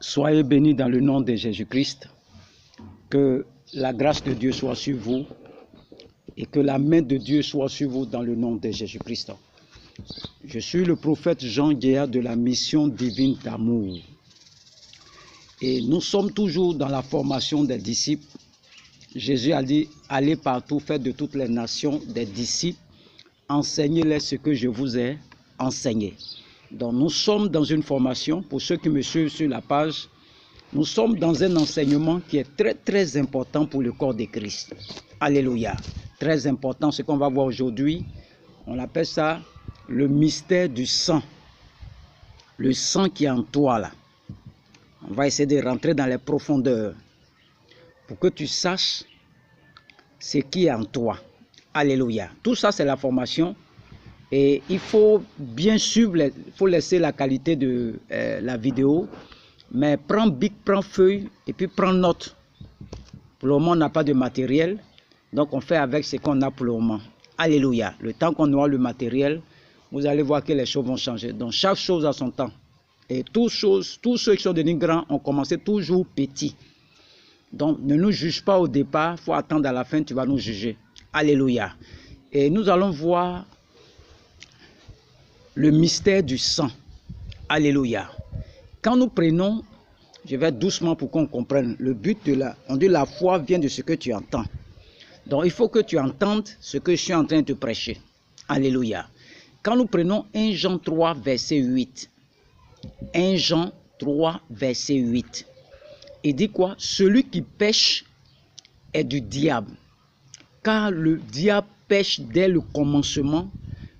Soyez bénis dans le nom de Jésus-Christ. Que la grâce de Dieu soit sur vous et que la main de Dieu soit sur vous dans le nom de Jésus-Christ. Je suis le prophète Jean Guéa de la mission divine d'amour. Et nous sommes toujours dans la formation des disciples. Jésus a dit, allez partout, faites de toutes les nations des disciples, enseignez-les ce que je vous ai enseigné. Donc nous sommes dans une formation, pour ceux qui me suivent sur la page, nous sommes dans un enseignement qui est très important pour le corps de Christ. Alléluia. Très important, ce qu'on va voir aujourd'hui, on appelle ça le mystère du sang. Le sang qui est en toi là. On va essayer de rentrer dans les profondeurs pour que tu saches ce qui est en toi. Alléluia. Tout ça, c'est la formation. Et il faut bien suivre, il faut laisser la qualité de la vidéo. Mais prends bic, prends feuille et puis prends note. Pour le moment, on n'a pas de matériel. Donc, on fait avec ce qu'on a pour le moment. Alléluia. Le temps qu'on aura le matériel, vous allez voir que les choses vont changer. Donc, chaque chose a son temps. Et tous ceux qui sont devenus grands ont commencé toujours petits. Donc, ne nous juge pas au départ. Il faut attendre à la fin, tu vas nous juger. Alléluia. Et nous allons voir le mystère du sang. Alléluia. Quand nous prenons, je vais doucement pour qu'on comprenne, le but de la foi vient de ce que tu entends. Donc, il faut que tu entendes ce que je suis en train de te prêcher. Alléluia. Quand nous prenons 1 Jean 3, verset 8. 1 Jean 3, verset 8. Il dit quoi? Celui qui pêche est du diable. Car le diable pêche dès le commencement.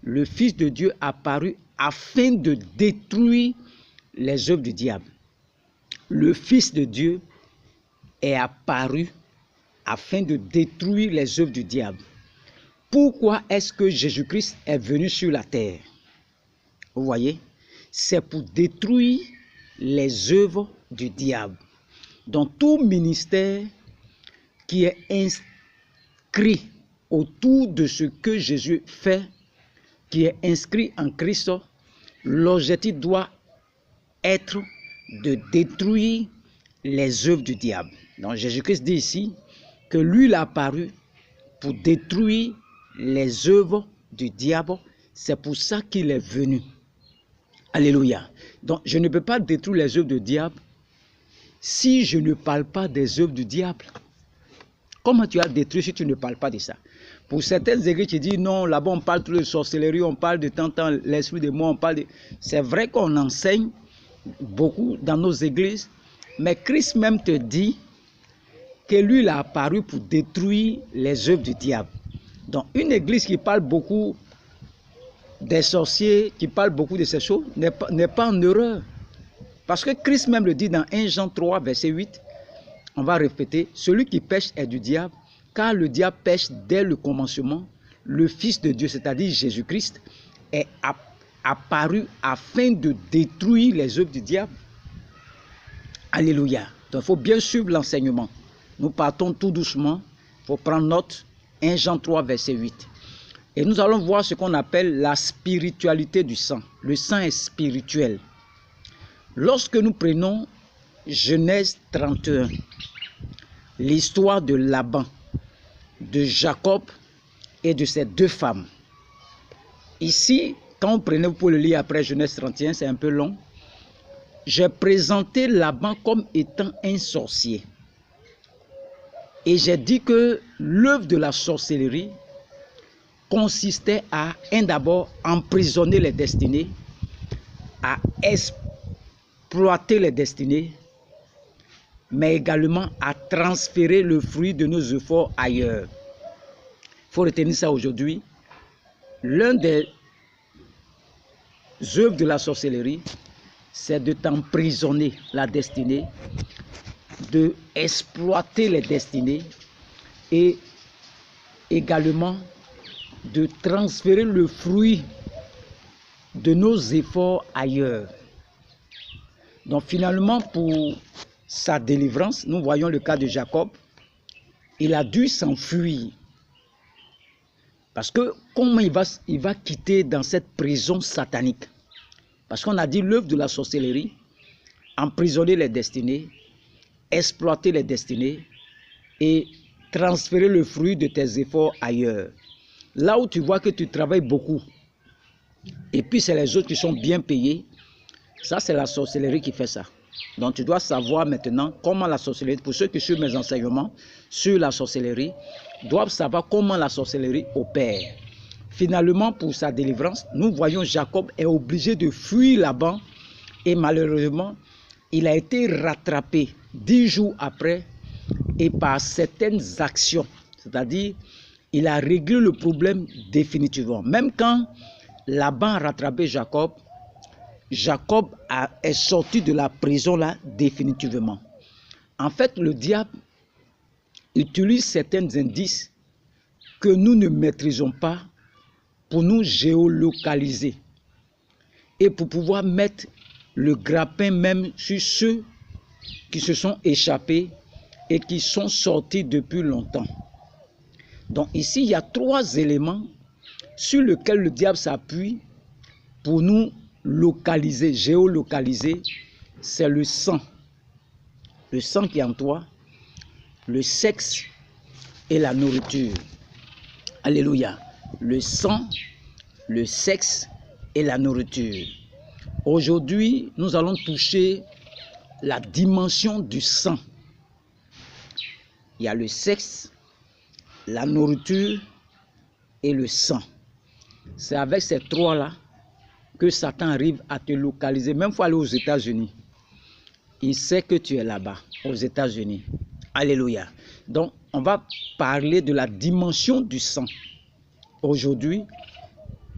Le Fils de Dieu apparut afin de détruire les œuvres du diable. Le Fils de Dieu est apparu afin de détruire les œuvres du diable. Pourquoi est-ce que Jésus-Christ est venu sur la terre? Vous voyez? C'est pour détruire les œuvres du diable. Dans tout ministère qui est inscrit autour de ce que Jésus fait, qui est inscrit en Christ, l'objectif doit être de détruire les œuvres du diable. Donc Jésus-Christ dit ici que lui il est apparu pour détruire les œuvres du diable. C'est pour ça qu'il est venu. Alléluia. Donc je ne peux pas détruire les œuvres du diable si je ne parle pas des œuvres du diable. Comment tu as détruit si tu ne parles pas de ça? Pour certaines églises, tu dis non, là-bas on parle de sorcellerie, on parle de tant, l'esprit de moi, on parle de... C'est vrai qu'on enseigne beaucoup dans nos églises, mais Christ même te dit que lui il a apparu pour détruire les œuvres du diable. Donc une église qui parle beaucoup des sorciers, qui parle beaucoup de ces choses, n'est pas en erreur. Parce que Christ même le dit dans 1 Jean 3, verset 8, on va répéter, celui qui pêche est du diable, car le diable pêche dès le commencement. Le Fils de Dieu, c'est-à-dire Jésus-Christ, est apparu afin de détruire les œuvres du diable. Alléluia. Donc il faut bien suivre l'enseignement. Nous partons tout doucement. Il faut prendre note. 1 Jean 3, verset 8. Et nous allons voir ce qu'on appelle la spiritualité du sang. Le sang est spirituel. Lorsque nous prenons Genèse 31, l'histoire de Laban, de Jacob et de ses deux femmes. Ici, quand vous prenez, vous pouvez le lire après Genèse 31, c'est un peu long. J'ai présenté Laban comme étant un sorcier. Et j'ai dit que l'œuvre de la sorcellerie consistait à, d'abord, emprisonner les destinées, à exploiter les destinées, mais également à transférer le fruit de nos efforts ailleurs. Il faut retenir ça aujourd'hui. L'un des œuvres de la sorcellerie, c'est de t'emprisonner la destinée, de exploiter les destinées et également de transférer le fruit de nos efforts ailleurs. Donc finalement, pour sa délivrance, nous voyons le cas de Jacob, il a dû s'enfuir. Parce que comment il va quitter dans cette prison satanique? Parce qu'on a dit l'œuvre de la sorcellerie, emprisonner les destinées, exploiter les destinées et transférer le fruit de tes efforts ailleurs. Là où tu vois que tu travailles beaucoup et puis c'est les autres qui sont bien payés, ça c'est la sorcellerie qui fait ça. Donc tu dois savoir maintenant comment la sorcellerie, pour ceux qui suivent mes enseignements sur la sorcellerie, doivent savoir comment la sorcellerie opère. Finalement, pour sa délivrance, nous voyons Jacob est obligé de fuir Laban et malheureusement, il a été rattrapé 10 jours après et par certaines actions, c'est-à-dire il a réglé le problème définitivement. Même quand Laban a rattrapé Jacob, Jacob est sorti de la prison là définitivement. En fait, le diable utilise certains indices que nous ne maîtrisons pas pour nous géolocaliser et pour pouvoir mettre le grappin même sur ceux qui se sont échappés et qui sont sortis depuis longtemps. Donc ici, il y a 3 éléments sur lesquels le diable s'appuie pour nous localiser, géolocaliser. C'est le sang qui est en toi, le sexe et la nourriture. Alléluia. Le sang, le sexe et la nourriture. Aujourd'hui, nous allons toucher la dimension du sang. Il y a le sexe, la nourriture et le sang. C'est avec ces 3-là que Satan arrive à te localiser. Même il faut aller aux États-Unis. Il sait que tu es là-bas, aux États-Unis. Alléluia. Donc, on va parler de la dimension du sang aujourd'hui.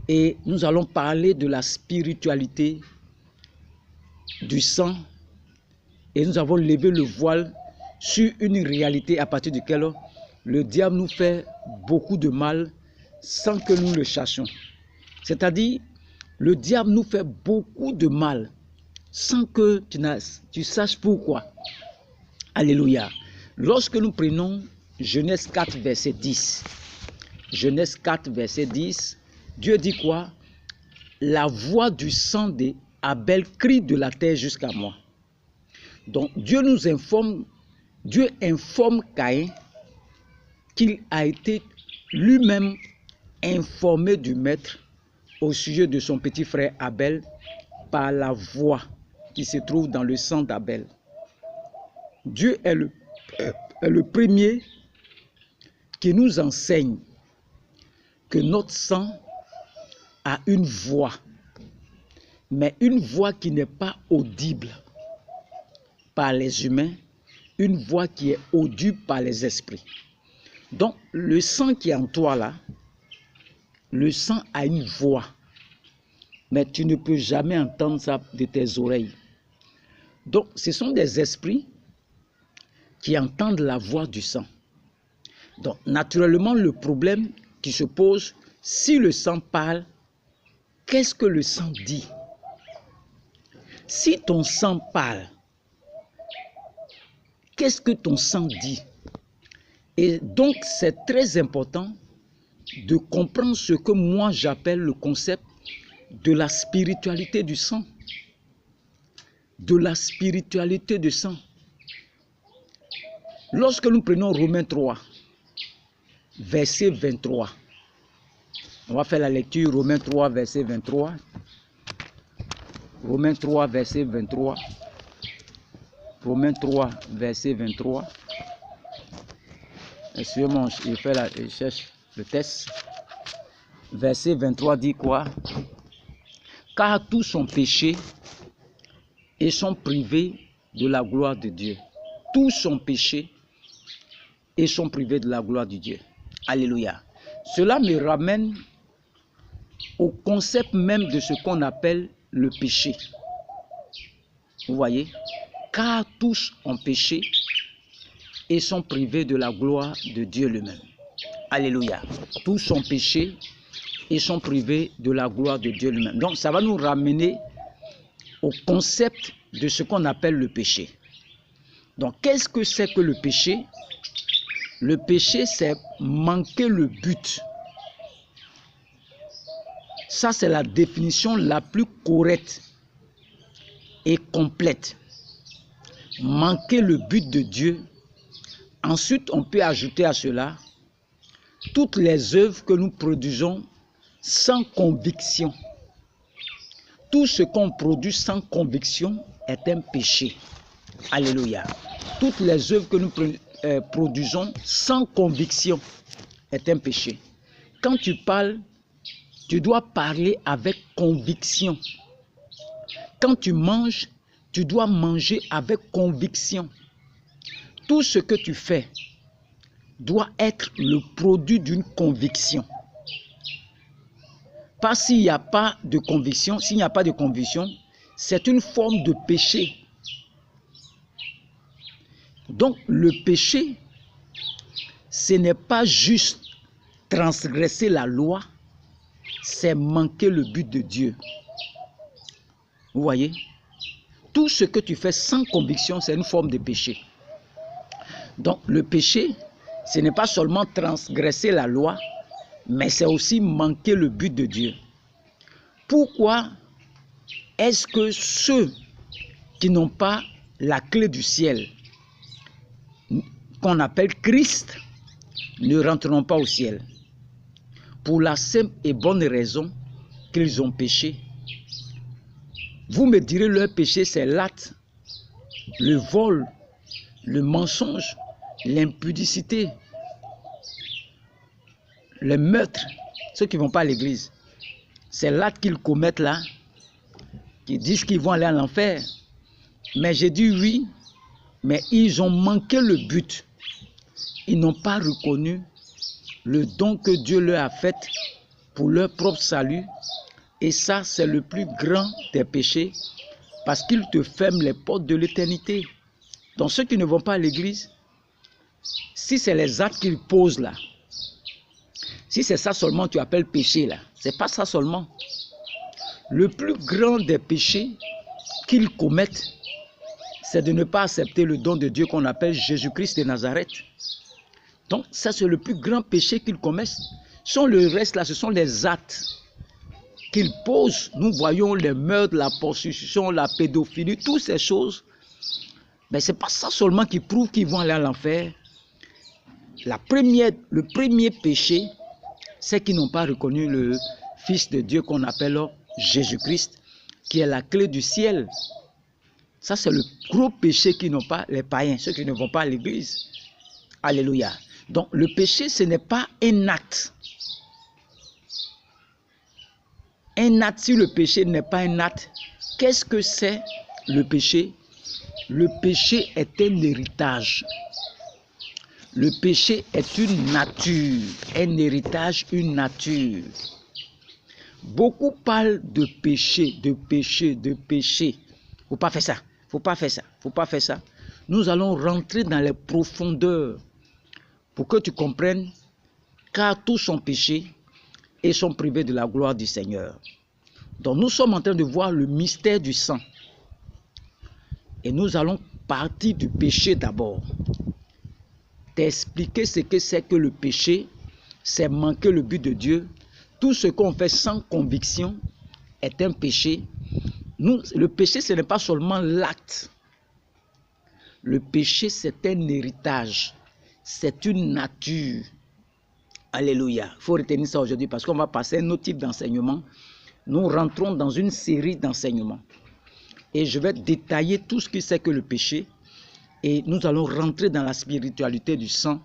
Et nous allons parler de la spiritualité du sang. Et nous avons levé le voile sur une réalité à partir de laquelle le diable nous fait beaucoup de mal sans que nous le cherchions. C'est-à-dire, le diable nous fait beaucoup de mal sans que tu saches pourquoi. Alléluia. Lorsque nous prenons Genèse 4, verset 10, Genèse 4, verset 10, Dieu dit quoi? La voix du sang d'Abel crie de la terre jusqu'à moi. Donc Dieu nous informe, Dieu informe Caïn qu'il a été lui-même informé du Maître au sujet de son petit frère Abel par la voix qui se trouve dans le sang d'Abel. Dieu est le premier qui nous enseigne que notre sang a une voix, mais une voix qui n'est pas audible par les humains, une voix qui est audible par les esprits. Donc, le sang qui est en toi là, le sang a une voix, mais tu ne peux jamais entendre ça de tes oreilles. Donc, ce sont des esprits qui entendent la voix du sang. Donc, naturellement, le problème qui se pose, si le sang parle, qu'est-ce que le sang dit? Si ton sang parle, qu'est-ce que ton sang dit? Et donc, c'est très important de comprendre ce que moi j'appelle le concept de la spiritualité du sang. De la spiritualité du sang. Lorsque nous prenons Romains 3, verset 23, on va faire la lecture, Romains 3, verset 23. Romains 3, verset 23. Romains 3, verset 23. Excusez-moi, je cherche le texte. Verset 23 dit quoi? Car tous sont péchés et sont privés de la gloire de Dieu. Tous sont péchés et sont privés de la gloire de Dieu. Alléluia. Cela me ramène au concept même de ce qu'on appelle le péché. Vous voyez? Car tous ont péché et sont privés de la gloire de Dieu lui-même. Alléluia. Tous sont péchés et sont privés de la gloire de Dieu lui-même. Donc ça va nous ramener au concept de ce qu'on appelle le péché. Donc qu'est-ce que c'est que le péché? Le péché, c'est manquer le but. Ça, c'est la définition la plus correcte et complète. manquer le but de Dieu. Ensuite, on peut ajouter à cela toutes les œuvres que nous produisons sans conviction. Tout ce qu'on produit sans conviction est un péché. Alléluia. Toutes les œuvres que nous produisons sans conviction est un péché. Quand tu parles, tu dois parler avec conviction. Quand tu manges, tu dois manger avec conviction. Tout ce que tu fais doit être le produit d'une conviction. Pas s'il n'y a pas de conviction, s'il n'y a pas de conviction, c'est une forme de péché. Donc le péché, ce n'est pas juste transgresser la loi, c'est manquer le but de Dieu. Vous voyez? Tout ce que tu fais sans conviction, c'est une forme de péché. Donc le péché, ce n'est pas seulement transgresser la loi, mais c'est aussi manquer le but de Dieu. Pourquoi est-ce que ceux qui n'ont pas la clé du ciel, qu'on appelle Christ, ne rentreront pas au ciel? Pour la simple et bonne raison qu'ils ont péché. Vous me direz, leur péché, c'est l'acte, le vol, le mensonge, l'impudicité, le meurtre, ceux qui ne vont pas à l'église. C'est l'acte qu'ils commettent là, qui disent qu'ils vont aller en enfer. Mais j'ai dit oui, mais ils ont manqué le but. Ils n'ont pas reconnu le don que Dieu leur a fait pour leur propre salut. Et ça, c'est le plus grand des péchés, parce qu'il te ferme les portes de l'éternité. Donc ceux qui ne vont pas à l'église, si c'est les actes qu'ils posent là, si c'est ça seulement tu appelles péché là, c'est pas ça seulement. Le plus grand des péchés qu'ils commettent, c'est de ne pas accepter le don de Dieu qu'on appelle Jésus-Christ de Nazareth. Donc ça, c'est le plus grand péché qu'ils commettent. Sans le reste là, ce sont les actes qu'ils posent. Nous voyons les meurtres, la prostitution, la pédophilie, toutes ces choses. Mais ce n'est pas ça seulement qui prouve qu'ils vont aller à l'enfer. Le premier péché, c'est qu'ils n'ont pas reconnu le Fils de Dieu qu'on appelle Jésus-Christ, qui est la clé du ciel. Ça, c'est le gros péché qu'ils n'ont pas, les païens, ceux qui ne vont pas à l'église. Alléluia. Donc, le péché, ce n'est pas un acte. Un acte, si le péché n'est pas un acte, qu'est-ce que c'est le péché? Le péché est un héritage. Le péché est une nature, un héritage, une nature. Beaucoup parlent de péché, de péché, de péché. Faut pas faire ça, faut pas faire ça, faut pas faire ça. Nous allons rentrer dans les profondeurs pour que tu comprennes, car tous sont péchés et sont privés de la gloire du Seigneur. Donc nous sommes en train de voir le mystère du sang. Et nous allons partir du péché d'abord. T'expliquer ce que c'est que le péché, c'est manquer le but de Dieu. Tout ce qu'on fait sans conviction est un péché. Le péché, ce n'est pas seulement l'acte. Le péché, c'est un héritage. C'est une nature. Alléluia. Il faut retenir ça aujourd'hui parce qu'on va passer à un autre type d'enseignement. Nous rentrons dans une série d'enseignements. Et je vais détailler tout ce que c'est que le péché. Et nous allons rentrer dans la spiritualité du sang.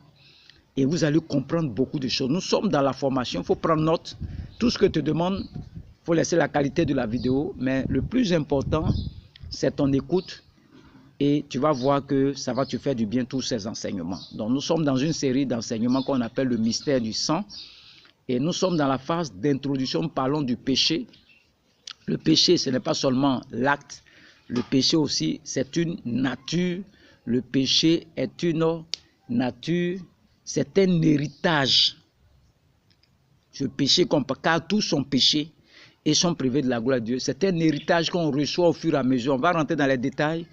Et vous allez comprendre beaucoup de choses. Nous sommes dans la formation. Il faut prendre note. Tout ce que je te demande, il faut laisser la qualité de la vidéo. Mais le plus important, c'est ton écoute. Et tu vas voir que ça va te faire du bien tous ces enseignements. Donc nous sommes dans une série d'enseignements qu'on appelle le mystère du sang. Et nous sommes dans la phase d'introduction. Parlons du péché. Le péché, ce n'est pas seulement l'acte. Le péché aussi, c'est une nature. Le péché est une nature. C'est un héritage. Ce péché, car tous sont péchés et sont privés de la gloire de Dieu. C'est un héritage qu'on reçoit au fur et à mesure. On va rentrer dans les détails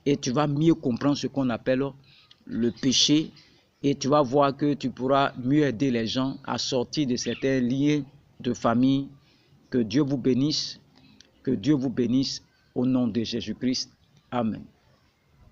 et tu vas mieux comprendre ce qu'on appelle le péché. Et tu vas voir que tu pourras mieux aider les gens à sortir de certains liens de famille. Que Dieu vous bénisse. Que Dieu vous bénisse au nom de Jésus-Christ. Amen.